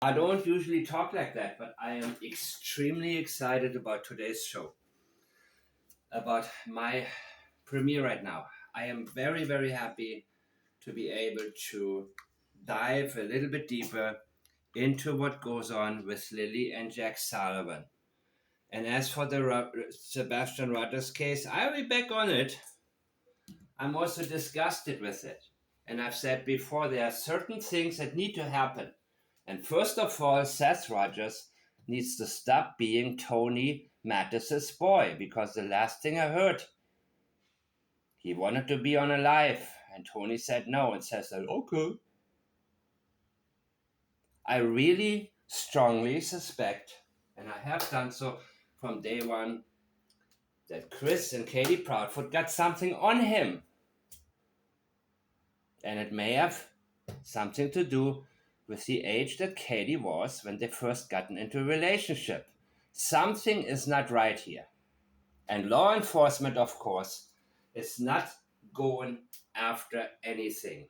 I don't usually talk like that, but I am extremely excited about today's show, about my premiere right now. I am very, very happy to be able to dive a little bit deeper into what goes on with Lily and Jack Sullivan. And as for the Sebastian Rogers case, I'll be back on it. I'm also disgusted with it. And I've said before, there are certain things that need to happen. And first of all, Seth Rogers needs to stop being Tony Mattis's boy, because the last thing I heard, he wanted to be on a live, and Tony said no, and Seth said, okay. I really strongly suspect, and I have done so from day one, that Chris and Katie Proudfoot got something on him. And it may have something to do with the age that Katie was when they first got into a relationship. Something is not right here. And law enforcement, of course, is not going after anything.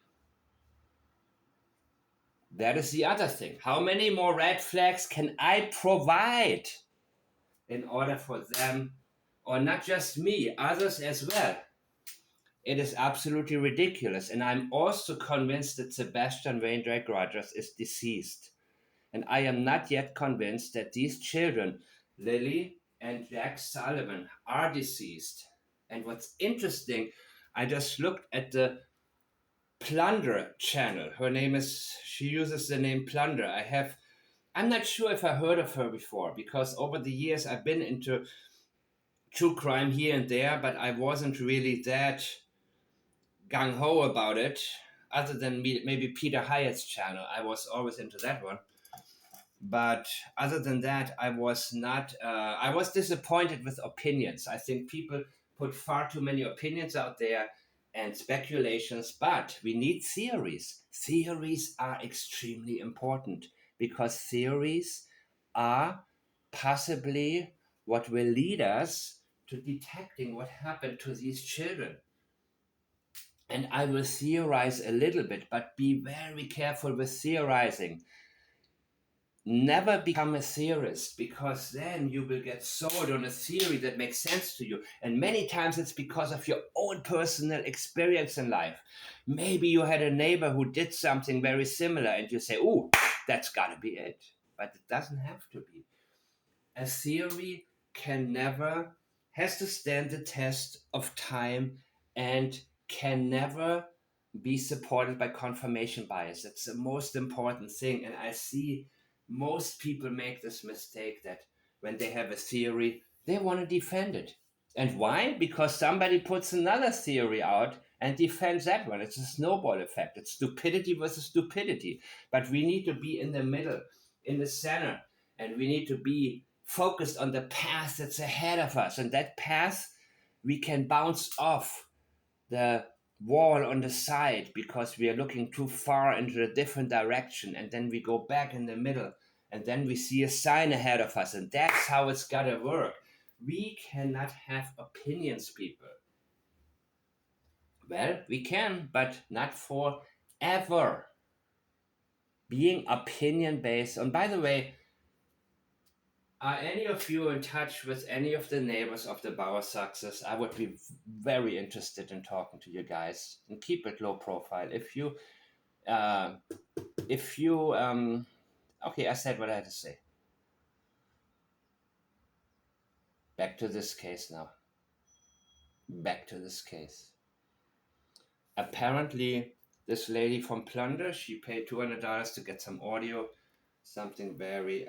That is the other thing. How many more red flags can I provide in order for them, or not just me, others as well? It is absolutely ridiculous. And I'm also convinced that Sebastian Wainwright Rogers is deceased. And I am not yet convinced that these children, Lily and Jack Sullivan, are deceased. And what's interesting, I just looked at the PLUNDER channel. She uses the name PLUNDER. I'm not sure if I heard of her before, because over the years I've been into true crime here and there, but I wasn't really that gung-ho about it, other than maybe Peter Hyatt's channel. I was always into that one. But other than that, I was not, I was disappointed with opinions. I think people put far too many opinions out there and speculations, but we need theories. Theories are extremely important, because theories are possibly what will lead us to detecting what happened to these children. And I will theorize a little bit, but be very careful with theorizing. Never become a theorist, because then you will get sold on a theory that makes sense to you. And many times it's because of your own personal experience in life. Maybe you had a neighbor who did something very similar and you say, oh, that's got to be it. But it doesn't have to be. A theory has to stand the test of time, and can never be supported by confirmation bias. That's the most important thing. And I see most people make this mistake, that when they have a theory, they want to defend it. And why? Because somebody puts another theory out and defends that one. It's a snowball effect. It's stupidity versus stupidity. But we need to be in the middle, in the center, and we need to be focused on the path that's ahead of us. And that path, we can bounce off the wall on the side because we are looking too far into a different direction, and then we go back in the middle, and then we see a sign ahead of us, and that's how it's gotta work. We cannot have opinions, people. Well, we can, but not forever. Being opinion based. And by the way, are any of you in touch with any of the neighbors of the Bauer success? I would be very interested in talking to you guys, and keep it low profile. Okay, I said what I had to say. Back to this case now. Back to this case. Apparently, this lady from Plunder, she paid $200 to get some audio, something very,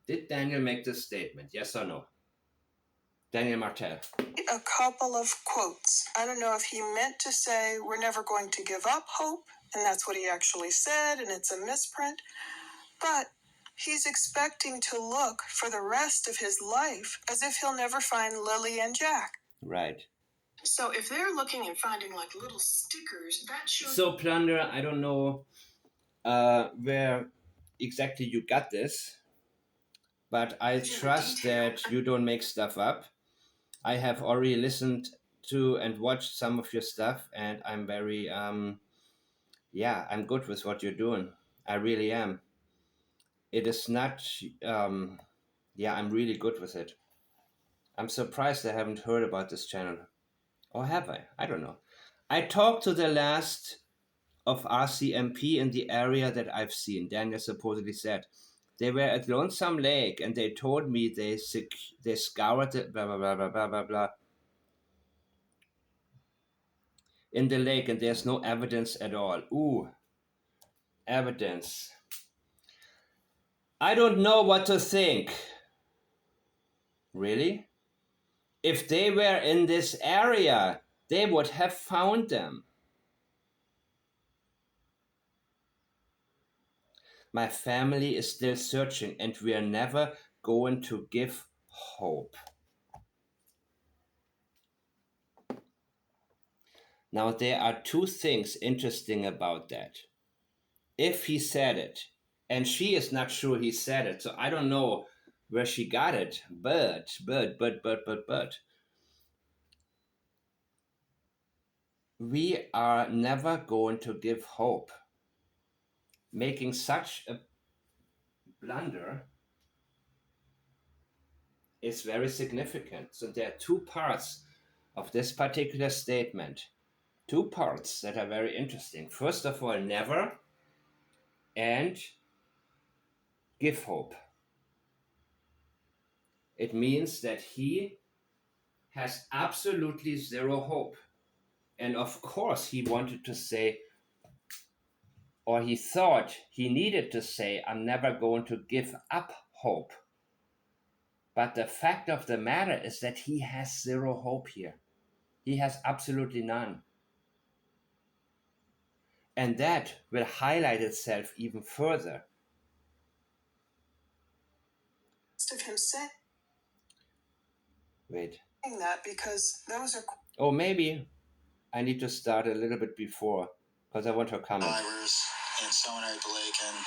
Did Daniel make this statement? Yes or no? Daniel Martell. A couple of quotes. I don't know if he meant to say, we're never going to give up hope, and that's what he actually said, and it's a misprint. But he's expecting to look for the rest of his life as if he'll never find Lily and Jack. Right. So if they're looking and finding like little stickers, that should... So, Plunder, I don't know where exactly you got this, but I trust that you don't make stuff up. I have already listened to and watched some of your stuff, and I'm very Yeah, I'm good with what you're doing. I really am. It is not, yeah, I'm really good with it. I'm surprised I haven't heard about this channel. Or have I? I don't know. I talked to the last of RCMP in the area that I've seen. Daniel supposedly said they were at Lonesome Lake and they told me they scoured the blah blah blah blah blah blah blah in the lake and there's no evidence at all. Ooh, evidence. I don't know what to think. Really? If they were in this area, they would have found them. My family is still searching and we are never going to give hope. Now, there are two things interesting about that. If he said it, and she is not sure he said it, so I don't know where she got it, but, we are never going to give hope. Making such a blunder is very significant. So there are two parts of this particular statement, two parts that are very interesting. First of all, never, and give hope. It means that he has absolutely zero hope. And of course, he wanted to say, or he thought he needed to say, I'm never going to give up hope. But the fact of the matter is that he has zero hope here. He has absolutely none. And that will highlight itself even further. Of him saying Wait. that because those are. Oh, maybe I need to start a little bit before because I want her comment. Survivors in Seminary Lake, and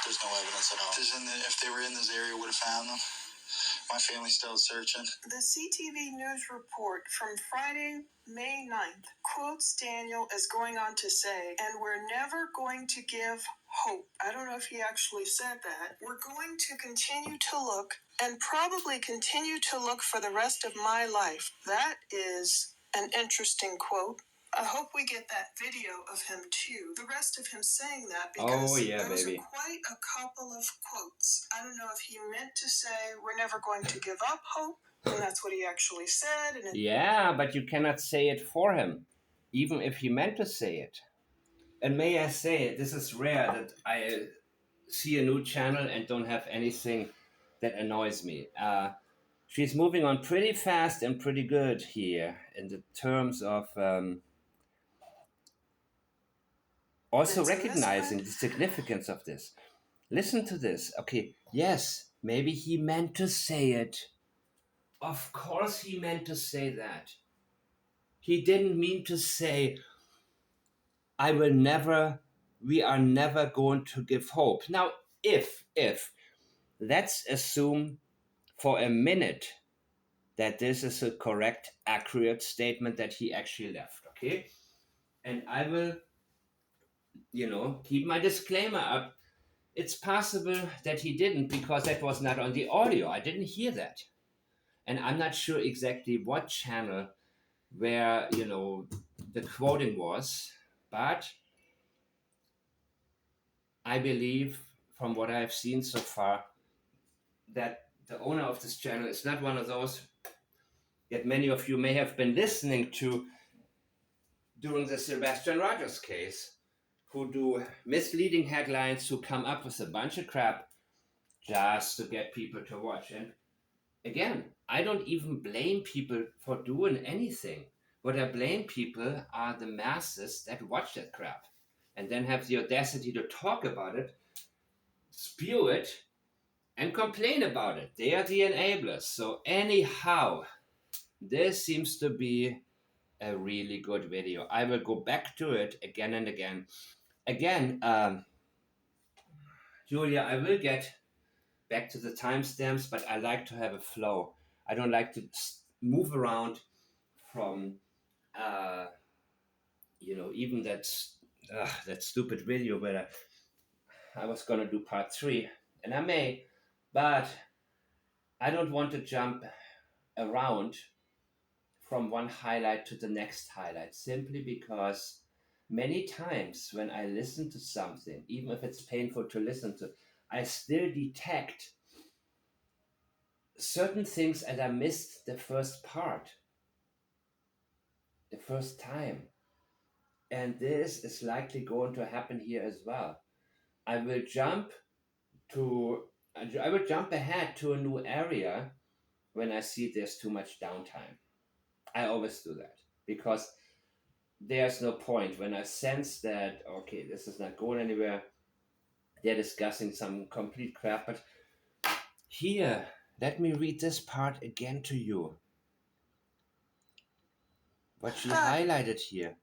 there's no evidence at all. If they were in this area, would have found them. My family's still searching. The CTV News report from Friday, May 9th, quotes Daniel as going on to say, and we're never going to give hope. I don't know if he actually said that. We're going to continue to look and probably continue to look for the rest of my life. That is an interesting quote. I hope we get that video of him too. The rest of him saying that because those are quite a couple of quotes. I don't know if he meant to say we're never going to give up hope, and that's what he actually said. And yeah, but you cannot say it for him, even if he meant to say it. And may I say, this is rare that I see a new channel and don't have anything that annoys me. She's moving on pretty fast and pretty good here in the terms of also recognizing the significance of this. Listen to this. Okay, yes, maybe he meant to say it. Of course he meant to say that. He didn't mean to say, we are never going to give hope. Now, if, let's assume for a minute that this is a correct, accurate statement that he actually left, okay? And I will, keep my disclaimer up. It's possible that he didn't because that was not on the audio. I didn't hear that. And I'm not sure exactly what channel where, the quoting was, but I believe from what I've seen so far that the owner of this channel is not one of those that many of you may have been listening to during the Sebastian Rogers case, who do misleading headlines, who come up with a bunch of crap just to get people to watch. And again, I don't even blame people for doing anything. What I blame people are the masses that watch that crap and then have the audacity to talk about it, spew it, and complain about it. They are the enablers. So anyhow, this seems to be a really good video. I will go back to it again and again. Again, Julia, I will get back to the timestamps, but I like to have a flow. I don't like to move around from, even that that stupid video, but I was gonna do part 3, and I may, but I don't want to jump around from one highlight to the next highlight simply because many times when I listen to something, even if it's painful to listen to, I still detect certain things that I missed the first part, the first time. And this is likely going to happen here as well. I will jump to I will jump ahead to a new area when I see there's too much downtime. I always do that because there's no point when I sense that okay, this is not going anywhere. They're discussing some complete crap, but here, let me read this part again to you. What she highlighted here.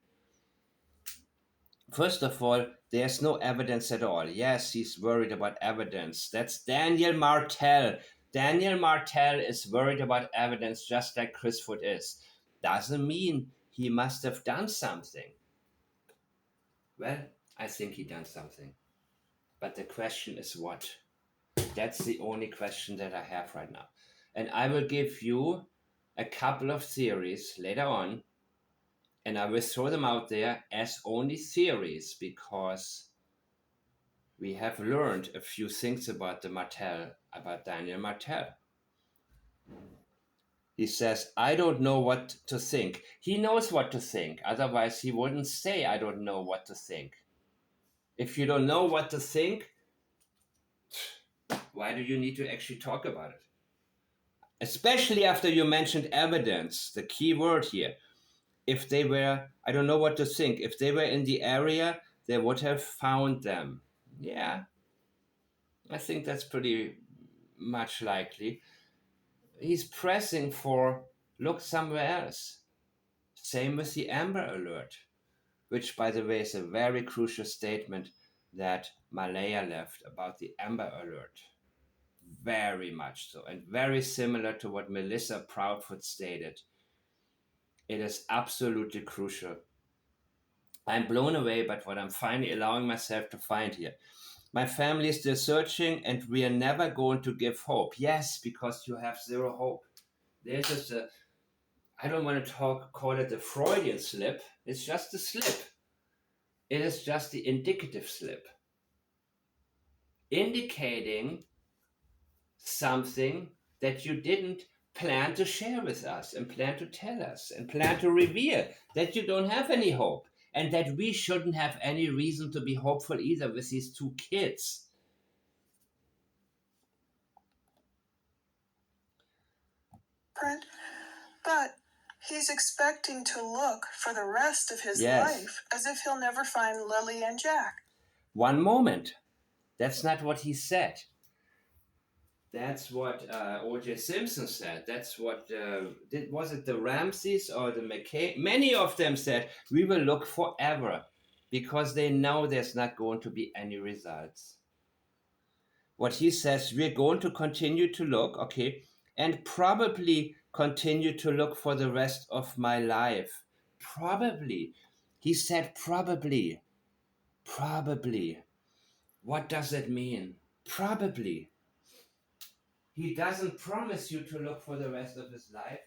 First of all, there's no evidence at all. Yes, he's worried about evidence. That's Daniel Martell. Daniel Martell is worried about evidence just like Chris Foot is. Doesn't mean he must have done something. Well, I think he done something. But the question is what? That's the only question that I have right now. And I will give you a couple of theories later on, and I will throw them out there as only theories because we have learned a few things about about Daniel Martell. He says, I don't know what to think. He knows what to think. Otherwise, he wouldn't say, I don't know what to think. If you don't know what to think, why do you need to actually talk about it? Especially after you mentioned evidence, the key word here. If they were, I don't know what to think, if they were in the area, they would have found them. Yeah, I think that's pretty much likely. He's pressing for look somewhere else. Same with the Amber Alert, which, by the way, is a very crucial statement that Malaya left about the Amber Alert. Very much so, and very similar to what Melissa Proudfoot stated. It is absolutely crucial. I'm blown away by what I'm finally allowing myself to find here. My family is still searching, and we are never going to give hope. Yes, because you have zero hope. There's just a, I don't want to call it a Freudian slip. It's just a slip. It is just the indicative slip, indicating something that you didn't plan to share with us and plan to tell us and plan to reveal, that you don't have any hope and that we shouldn't have any reason to be hopeful either with these 2 kids. But he's expecting to look for the rest of his life as if he'll never find Lily and Jack. One moment. That's not what he said. That's what O.J. Simpson said. That's what, was it the Ramseys or the McCain? Many of them said, we will look forever because they know there's not going to be any results. What he says, we're going to continue to look, okay, and probably continue to look for the rest of my life. Probably. He said probably. Probably. What does it mean? Probably. He doesn't promise you to look for the rest of his life.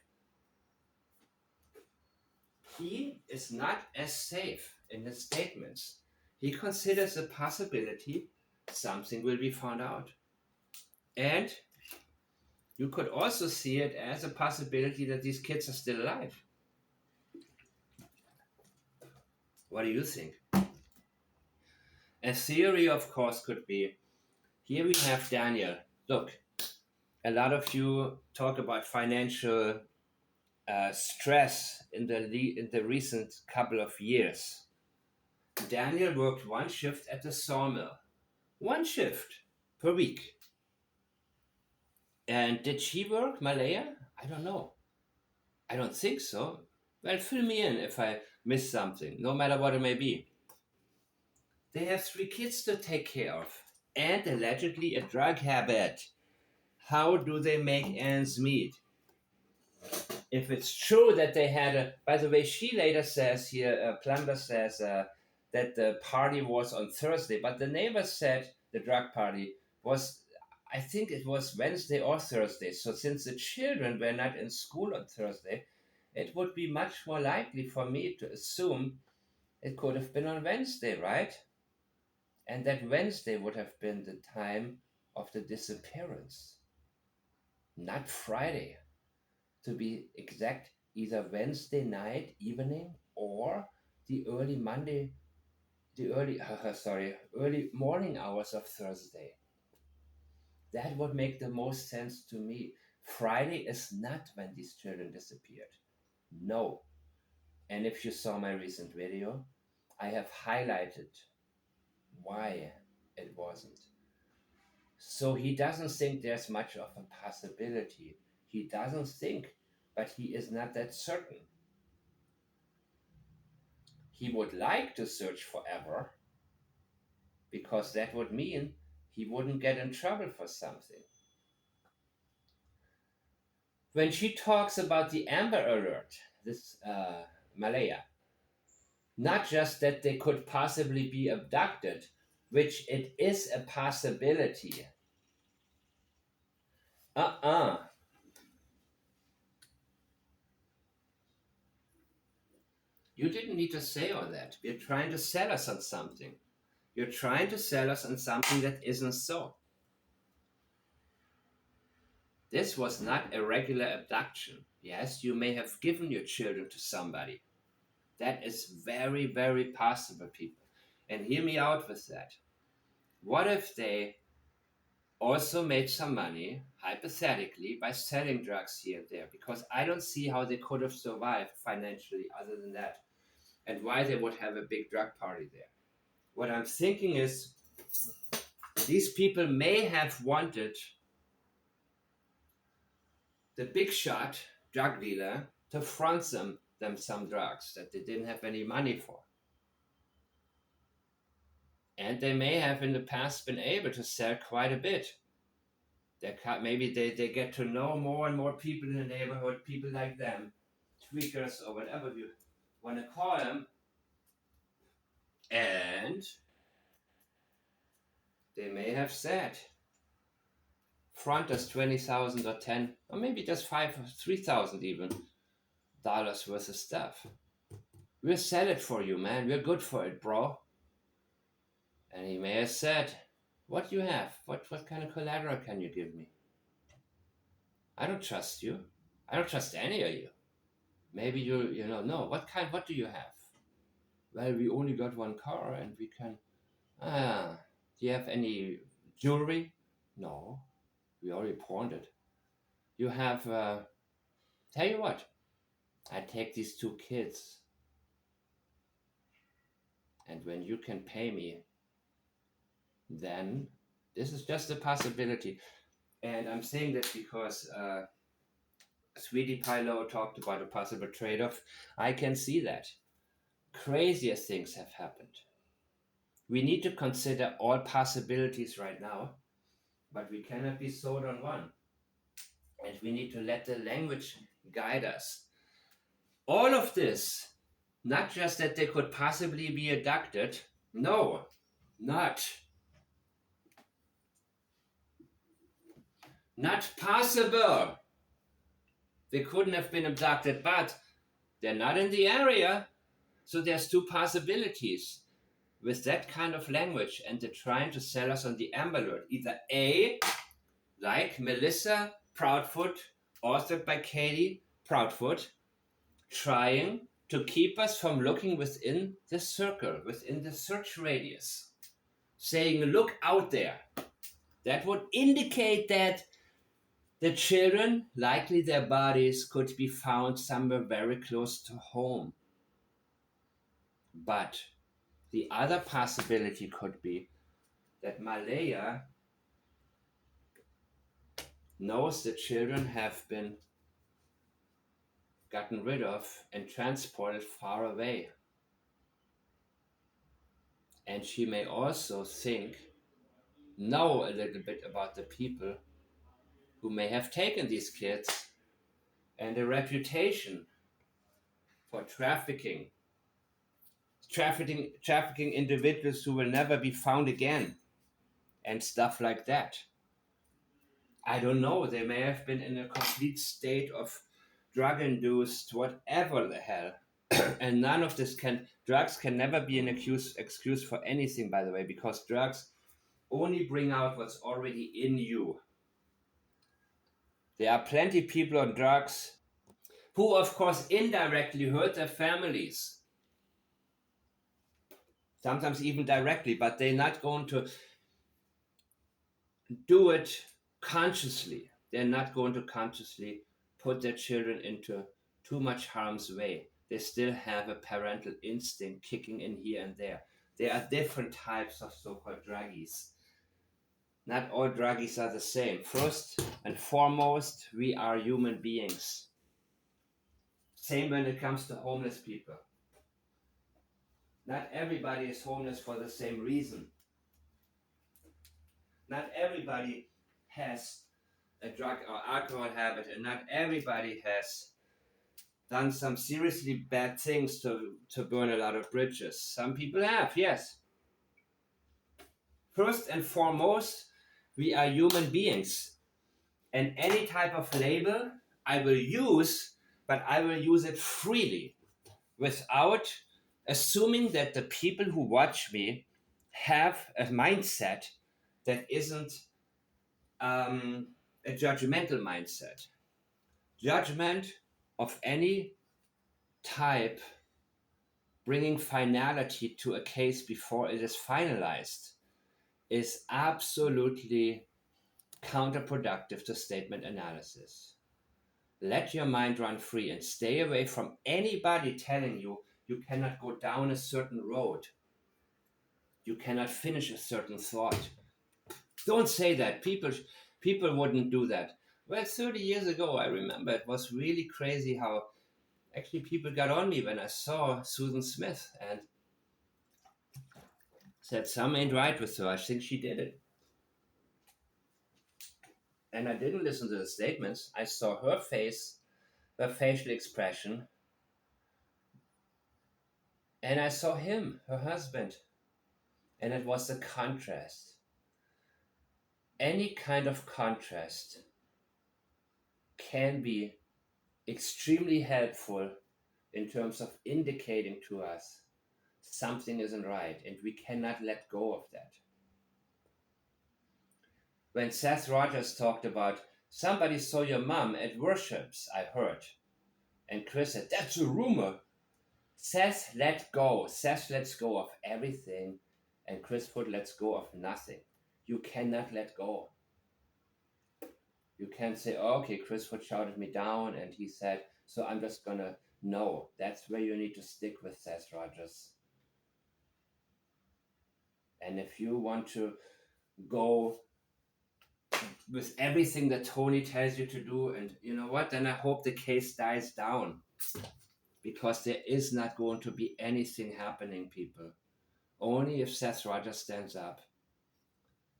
He is not as safe in his statements. He considers a possibility something will be found out. And you could also see it as a possibility that these kids are still alive. What do you think? A theory, of course, could be, here we have Daniel. Look, a lot of you talk about financial stress in the recent couple of years. Daniel worked 1 shift at the sawmill. 1 shift per week. And did she work, Malaya? I don't know. I don't think so. Well, fill me in if I miss something, no matter what it may be. They have 3 kids to take care of and allegedly a drug habit. How do they make ends meet? If it's true that they had by the way, she later says here, Plunder says, that the party was on Thursday, but the neighbors said the drug party was, I think it was Wednesday or Thursday. So since the children were not in school on Thursday, it would be much more likely for me to assume it could have been on Wednesday, right? And that Wednesday would have been the time of the disappearance, not Friday. To be exact, either Wednesday night, evening, or the early Monday, early morning hours of Thursday. That would make the most sense to me. Friday is not when these children disappeared. No. And if you saw my recent video, I have highlighted why it wasn't. So he doesn't think there's much of a possibility. He doesn't think, but he is not that certain. He would like to search forever, because that would mean he wouldn't get in trouble for something. When she talks about the Amber Alert, this Malaya, not just that they could possibly be abducted, which it is a possibility. You didn't need to say all that. You're trying to sell us on something. You're trying to sell us on something that isn't so. This was not a regular abduction. Yes, you may have given your children to somebody. That is very, very possible, people. And hear me out with that. What if they also made some money, hypothetically, by selling drugs here and there? Because I don't see how they could have survived financially other than that, and why they would have a big drug party there. What I'm thinking is, these people may have wanted the big shot drug dealer to front them some drugs that they didn't have any money for. And they may have in the past been able to sell quite a bit. Maybe they get to know more and more people in the neighborhood, people like them, tweakers or whatever you want to call them. And they may have said, front us 20,000 or 10, or maybe just 5 or 3,000 even dollars worth of stuff. We'll sell it for you, man. We're good for it, bro. And he may have said, what do you have? What kind of collateral can you give me? I don't trust you. I don't trust any of you. Maybe you know, no, what do you have? Well, we only got one car and we can, do you have any jewelry? No, we already pawned it. You have, tell you what, I take these 2 kids. And when you can pay me, then this is just a possibility. And I'm saying that because Sweetie Pilo talked about a possible trade-off. I can see that. Crazier things have happened. We need to consider all possibilities right now, but we cannot be sold on one. And we need to let the language guide us. All of this, not just that they could possibly be abducted. No, not possible. They couldn't have been abducted, but they're not in the area. So there's 2 possibilities with that kind of language, and they're trying to sell us on the Amber Alert. Either A, like Melissa Proudfoot, authored by Katie Proudfoot, trying to keep us from looking within the circle, within the search radius, saying, look out there. That would indicate that the children, likely their bodies, could be found somewhere very close to home. But the other possibility could be that Malaya knows the children have been gotten rid of and transported far away. And she may also know a little bit about the people who may have taken these kids, and a reputation for trafficking trafficking individuals who will never be found again, and stuff like that. I don't know. They may have been in a complete state of drug-induced, whatever the hell. And none of this drugs can never be an excuse for anything, by the way, because drugs only bring out what's already in you. There are plenty of people on drugs who, of course, indirectly hurt their families. Sometimes even directly, but they're not going to do it consciously. They're not going to consciously put their children into too much harm's way. They still have a parental instinct kicking in here and there. There are different types of so-called druggies. Not all druggies are the same. First and foremost, we are human beings. Same when it comes to homeless people. Not everybody is homeless for the same reason. Not everybody has a drug or alcohol habit, and not everybody has done some seriously bad things to burn a lot of bridges. Some people have, yes. First and foremost, we are human beings. And any type of label I will use, but I will use it freely without assuming that the people who watch me have a mindset that isn't a judgmental mindset. Judgment of any type, bringing finality to a case before it is finalized, is absolutely counterproductive to statement analysis. Let your mind run free and stay away from anybody telling you you cannot go down a certain road. You cannot finish a certain thought. Don't say that. People wouldn't do that. Well, 30 years ago, I remember it was really crazy how actually people got on me when I saw Susan Smith and said something ain't right with her. I think she did it. And I didn't listen to the statements. I saw her face, her facial expression, and I saw him, her husband. And it was the contrast. Any kind of contrast can be extremely helpful in terms of indicating to us something isn't right, and we cannot let go of that. When Seth Rogers talked about somebody saw your mom at worships, I heard, and Chris said, that's a rumor. Seth let go. Seth lets go of everything, and Chris Foot lets go of nothing. You cannot let go. You can't say, oh, okay, Chris Foot shouted me down, and he said, so I'm just gonna, no. That's where you need to stick with Seth Rogers. And if you want to go with everything that Tony tells you to do, and you know what, then I hope the case dies down, because there is not going to be anything happening, people. Only if Seth Rogers stands up,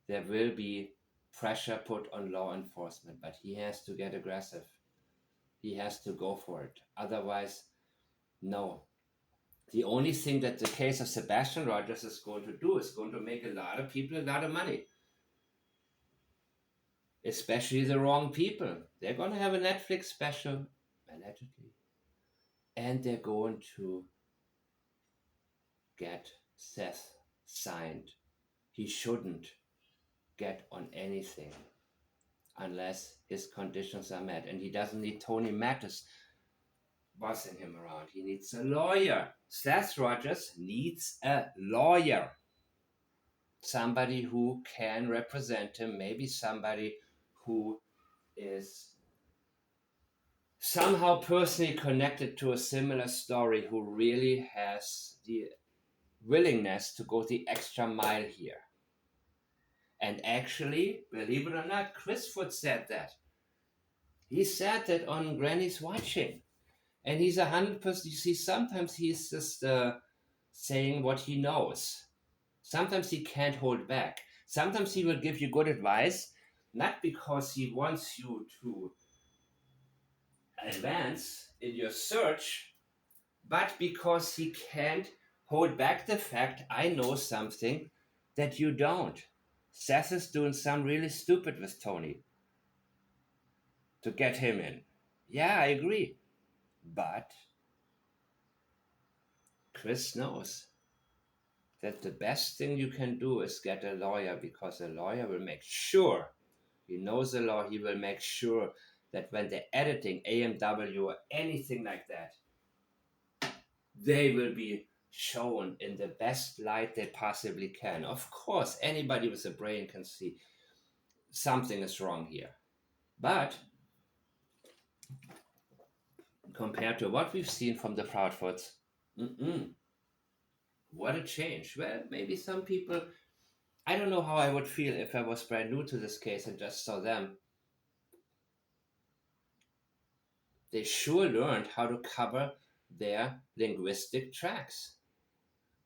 there will be pressure put on law enforcement, but he has to get aggressive. He has to go for it. Otherwise, no. The only thing that the case of Sebastian Rogers is going to do is going to make a lot of people a lot of money. Especially the wrong people. They're going to have a Netflix special, allegedly. And they're going to get Seth signed. He shouldn't get on anything unless his conditions are met. And he doesn't need Tony Mattis bossing him around. He needs a lawyer. Seth Rogers needs a lawyer. Somebody who can represent him, maybe somebody who is somehow personally connected to a similar story, who really has the willingness to go the extra mile here. And actually, believe it or not, Chris Foot said that. He said that on Granny's Watching. And he's 100%, you see, sometimes he's just saying what he knows. Sometimes he can't hold back. Sometimes he will give you good advice, not because he wants you to advance in your search, but because he can't hold back the fact I know something that you don't. Seth is doing some really stupid with Tony to get him in. Yeah, I agree. But Chris knows that the best thing you can do is get a lawyer, because a lawyer will make sure, he knows the law, he will make sure that when they're editing AMW or anything like that, they will be shown in the best light they possibly can. Of course, anybody with a brain can see something is wrong here. But compared to what we've seen from the Proudfoots, what a change. Well, maybe some people, I don't know how I would feel if I was brand new to this case and just saw them. They sure learned how to cover their linguistic tracks.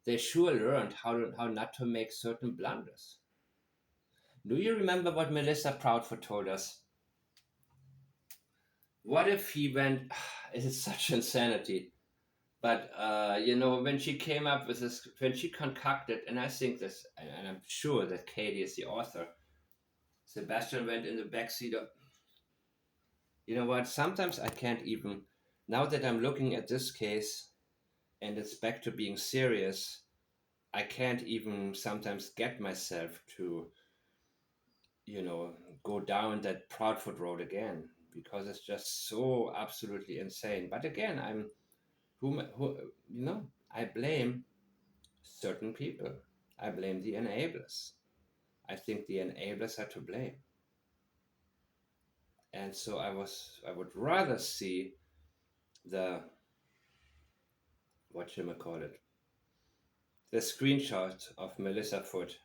They sure learned how not to make certain blunders. Do you remember what Melissa Proudfoot told us? What if he went, it is such insanity, but when she came up with this, when she concocted, and I think this, and I'm sure that Katie is the author, Sebastian went in the backseat of, you know what, sometimes I can't even, now that I'm looking at this case, and it's back to being serious, I can't even sometimes get myself to, go down that Proudfoot road again, because it's just so absolutely insane. But again, I blame certain people. I blame the enablers. I think the enablers are to blame. And so I would rather see the, the screenshot of Melissa Foot,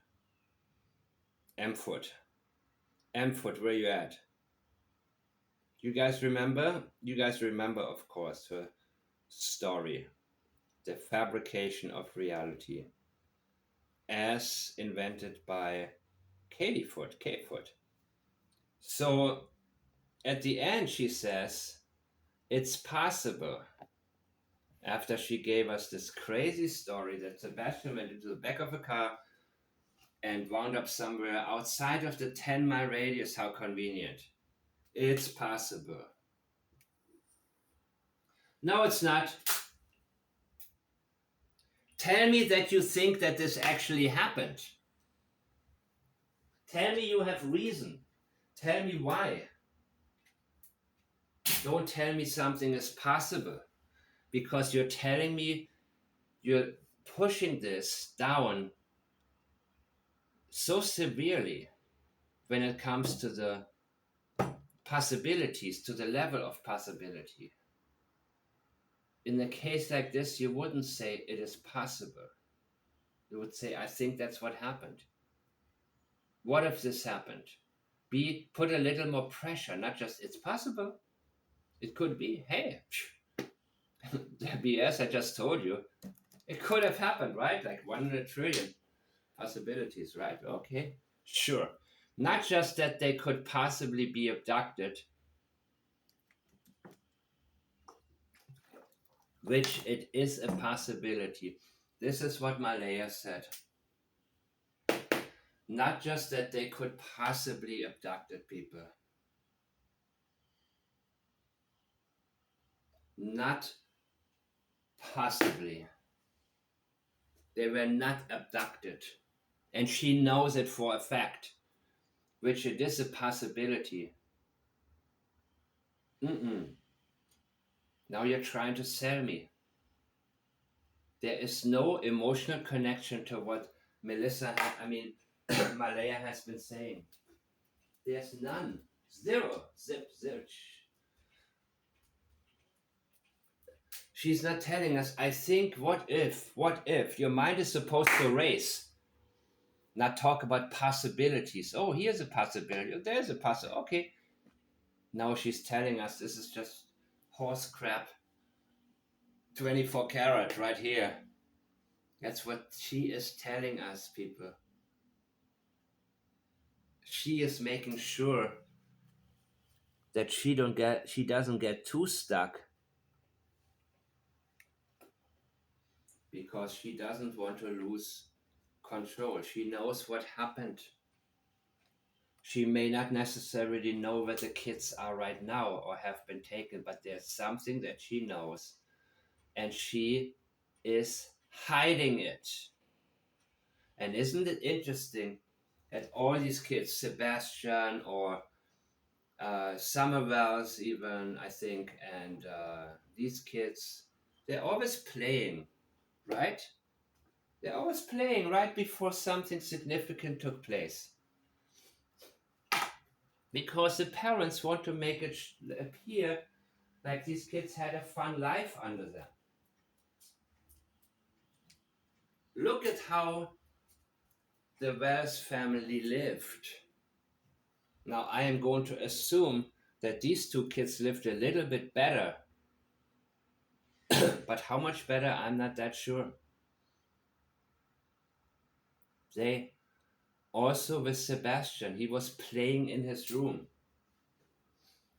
M Foot, where you at? You guys remember? You guys remember, of course, her story, the fabrication of reality, as invented by Katie Foot, K Foot. So at the end, she says, it's possible, after she gave us this crazy story that Sebastian went into the back of a car and wound up somewhere outside of the 10-mile radius. How convenient. It's possible. No, it's not. Tell me that you think that this actually happened. Tell me you have reason. Tell me why. Don't tell me something is possible, because you're telling me, you're pushing this down so severely when it comes to the possibilities, to the level of possibility. In a case like this, you wouldn't say it is possible. You would say, I think that's what happened. What if this happened? Put a little more pressure, not just it's possible. It could be, hey, the BS I just told you, it could have happened, right? Like 100 trillion possibilities, right? Okay, sure. Not just that they could possibly be abducted, which it is a possibility. This is what Malaya said. Not just that they could possibly abducted people. Not possibly. They were not abducted. And she knows it for a fact, which it is a possibility. Now you're trying to sell me. There is no emotional connection to what Malaya has been saying. There's none. Zero. Zip, zilch. She's not telling us, I think, what if? Your mind is supposed to race, not talk about possibilities. Oh, here's a possibility. Oh, there's a possibility. Okay. Now she's telling us this is just horse crap. 24 karat right here. That's what she is telling us, people. She is making sure that she doesn't get too stuck because she doesn't want to lose control. She knows what happened. She may not necessarily know where the kids are right now or have been taken, but there's something that she knows, and she is hiding it. And isn't it interesting that all these kids, Sebastian or Summerwells, even, I think, and these kids, they're always playing, right? They're always playing right before something significant took place. Because the parents want to make it appear like these kids had a fun life under them. Look at how the Wells family lived. Now, I am going to assume that these two kids lived a little bit better. But how much better, I'm not that sure. They also, with Sebastian, he was playing in his room.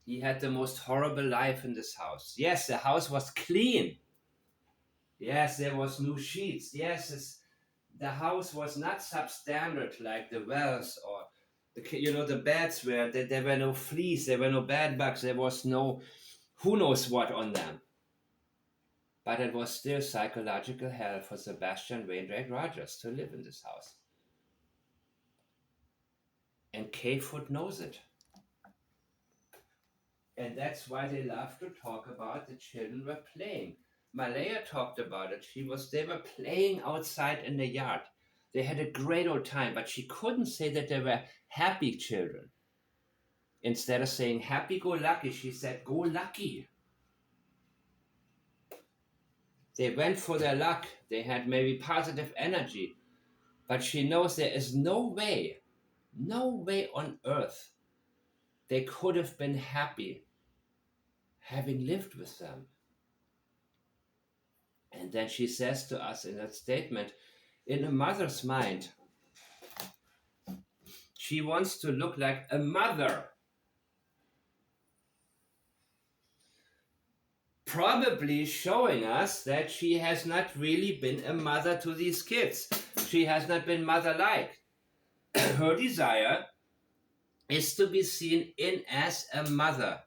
He had the most horrible life in this house. Yes, the house was clean. Yes, there was new sheets. Yes, the house was not substandard like the Wells or the beds where there were no fleas, there were no bed bugs, there was no who knows what on them. But it was still psychological hell for Sebastian Wainwright Rogers to live in this house. And K-Foot knows it. And that's why they love to talk about the children were playing. Malaya talked about it. They were playing outside in the yard. They had a great old time, but she couldn't say that they were happy children. Instead of saying happy-go-lucky, she said go-lucky. They went for their luck. They had maybe positive energy. But she knows there is no way on earth they could have been happy having lived with them. And then she says to us in that statement, in a mother's mind, she wants to look like a mother. Probably showing us that she has not really been a mother to these kids. She has not been mother-like. Her desire is to be seen in as a mother.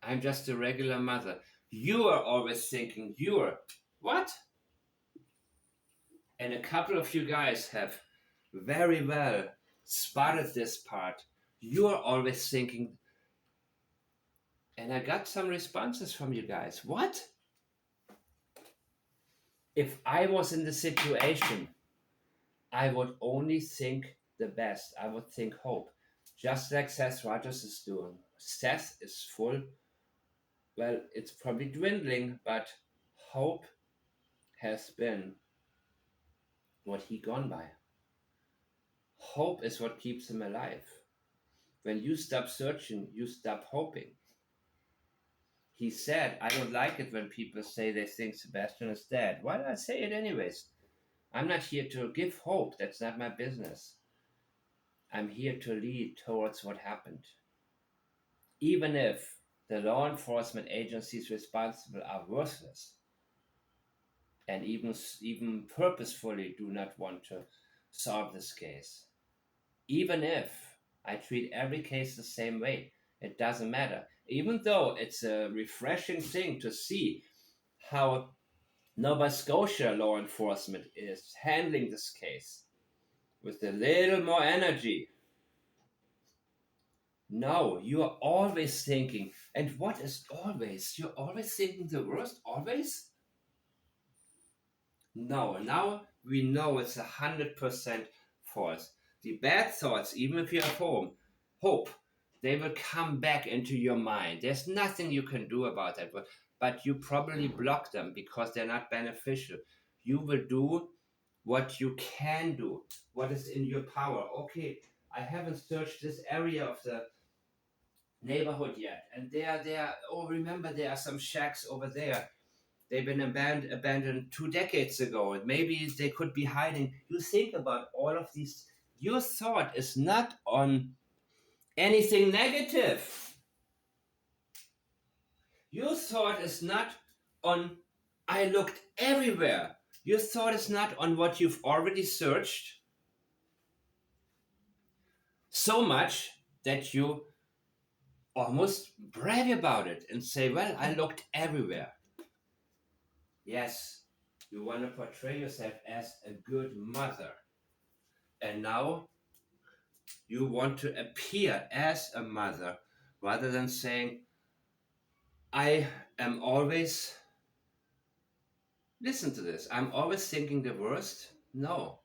I'm just a regular mother. You are always thinking, what? And a couple of you guys have very well spotted this part. You're always thinking, and I got some responses from you guys. What? If I was in the situation, I would only think the best. I would think hope. Just like Seth Rogers is doing. Seth is full. Well, it's probably dwindling, but hope has been what he gone by. Hope is what keeps him alive. When you stop searching, you stop hoping. He said, I don't like it when people say they think Sebastian is dead. Why do I say it anyways? I'm not here to give hope. That's not my business. I'm here to lead towards what happened. Even if the law enforcement agencies responsible are worthless and even purposefully do not want to solve this case. Even if I treat every case the same way, it doesn't matter. Even though it's a refreshing thing to see how Nova Scotia law enforcement is handling this case with a little more energy. No, you are always thinking. And what is always? You're always thinking the worst? Always? No, now we know it's 100% false. The bad thoughts, even if you're at home, hope, they will come back into your mind. There's nothing you can do about that, but you probably block them because they're not beneficial. You will do what you can do, what is in your power. Okay, I haven't searched this area of the neighborhood yet, and remember, there are some shacks over there. They've been abandoned 2 decades ago, and maybe they could be hiding. You think about all of these. Your thought is not on anything negative. Your thought is not on, I looked everywhere. Your thought is not on what you've already searched so much that you almost brag about it and say, well, I looked everywhere. Yes, you want to portray yourself as a good mother. And now you want to appear as a mother rather than saying, I am always, listen to this, I'm always thinking the worst. No,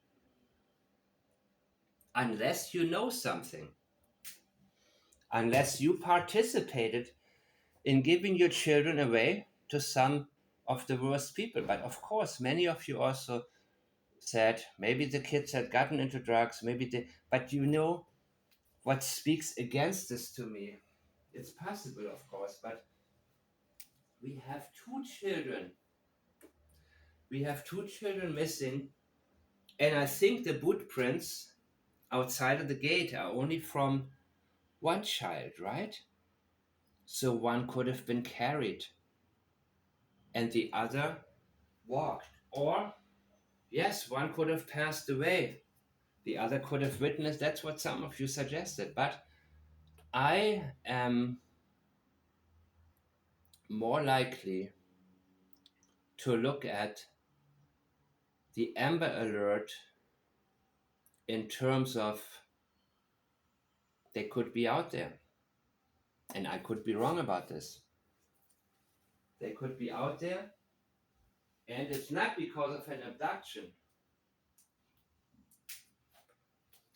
unless you know something, unless you participated in giving your children away to some of the worst people. But of course, many of you also said maybe the kids had gotten into drugs, maybe they, but you know what speaks against this to me? It's possible, of course, but we have two children. We have two children missing, and I think the boot prints outside of the gate are only from one child, right? So one could have been carried and the other walked. Or, yes, one could have passed away. The other could have witnessed. That's what some of you suggested. But I am more likely to look at the Amber Alert in terms of they could be out there. And I could be wrong about this. They could be out there, and it's not because of an abduction.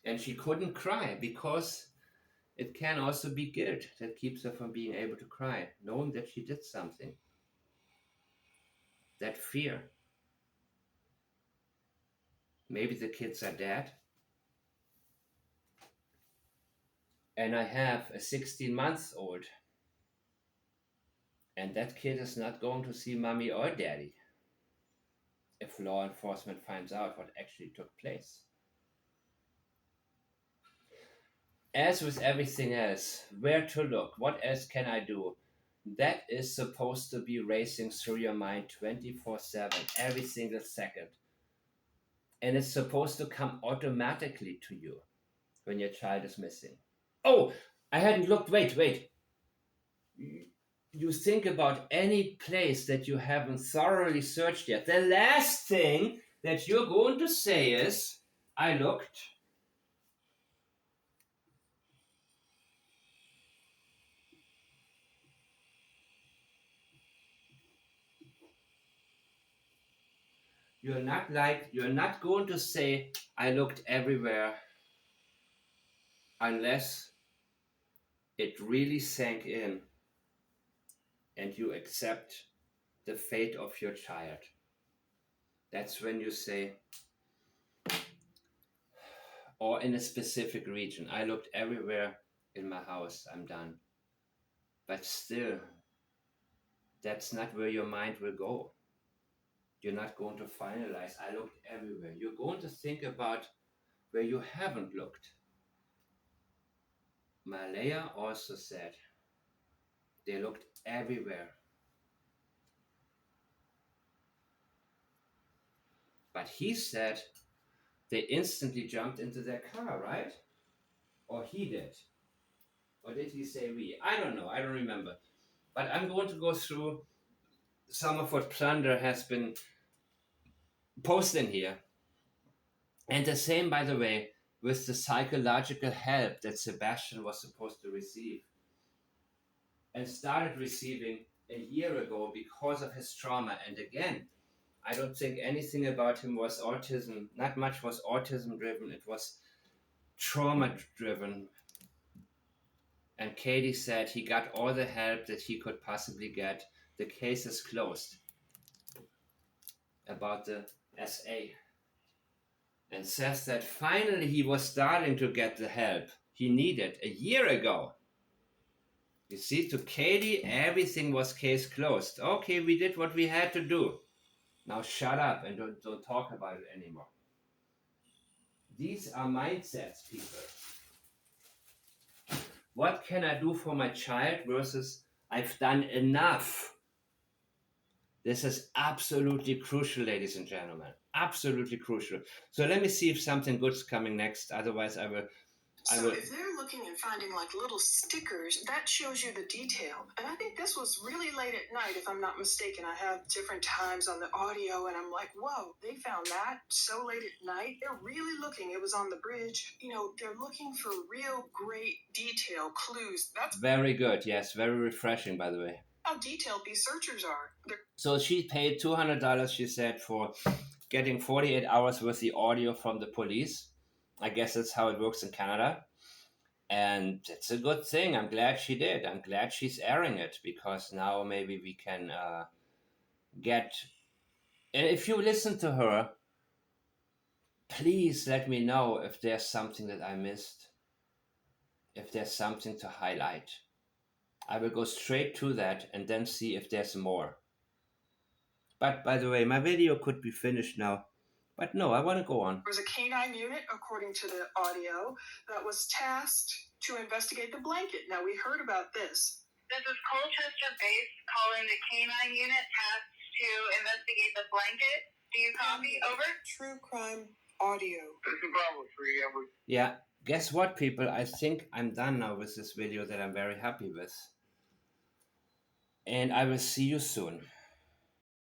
And she couldn't cry because it can also be guilt that keeps her from being able to cry, knowing that she did something. That fear. Maybe the kids are dead. And I have a 16-month-old. And that kid is not going to see mommy or daddy if law enforcement finds out what actually took place. As with everything else, where to look, what else can I do? That is supposed to be racing through your mind 24/7, every single second. And it's supposed to come automatically to you when your child is missing. Oh, I hadn't looked. Wait. You think about any place that you haven't thoroughly searched yet. The last thing that you're going to say is, I looked. You're not going to say, I looked everywhere, unless it really sank in and you accept the fate of your child. That's when you say, or in a specific region, I looked everywhere in my house, I'm done. But still, that's not where your mind will go. You're not going to finalize, I looked everywhere. You're going to think about where you haven't looked. Malaya also said they looked everywhere. But he said they instantly jumped into their car, right? Or he did. Or did he say we? I don't know. I don't remember. But I'm going to go through some of what Plunder has been posting here. And the same, by the way, with the psychological help that Sebastian was supposed to receive and started receiving a year ago because of his trauma. And again, I don't think anything about him was autism. Not much was autism driven. It was trauma driven. And Katie said he got all the help that he could possibly get. The case is closed about the SA. And says that finally he was starting to get the help he needed a year ago. You see, to Katie, everything was case closed. Okay, we did what we had to do. Now shut up and don't talk about it anymore. These are mindsets, people. What can I do for my child versus I've done enough. This is absolutely crucial, ladies and gentlemen. Absolutely crucial. So let me see if something good's coming next. Otherwise, I will. So if they're looking and finding like little stickers, that shows you the detail. And I think this was really late at night, if I'm not mistaken. I have different times on the audio, and I'm like, whoa, they found that so late at night. They're really looking. It was on the bridge. You know, they're looking for real great detail, clues. That's very good. Yes, very refreshing, by the way. How detailed these searchers are. So she paid $200, she said, for getting 48 hours worth of the audio from the police. I guess that's how it works in Canada. And it's a good thing. I'm glad she did. I'm glad she's airing it, because now maybe we can get. And if you listen to her, please let me know if there's something that I missed, if there's something to highlight. I will go straight to that and then see if there's more. But by the way, my video could be finished now. But no, I want to go on. There was a canine unit, according to the audio, that was tasked to investigate the blanket. Now, we heard about this. This is Colchester base calling the canine unit tasked to investigate the blanket. Do you copy? Over. True crime audio. This is Bravo 3, over. Yeah, guess what, people? I think I'm done now with this video that I'm very happy with. And I will see you soon.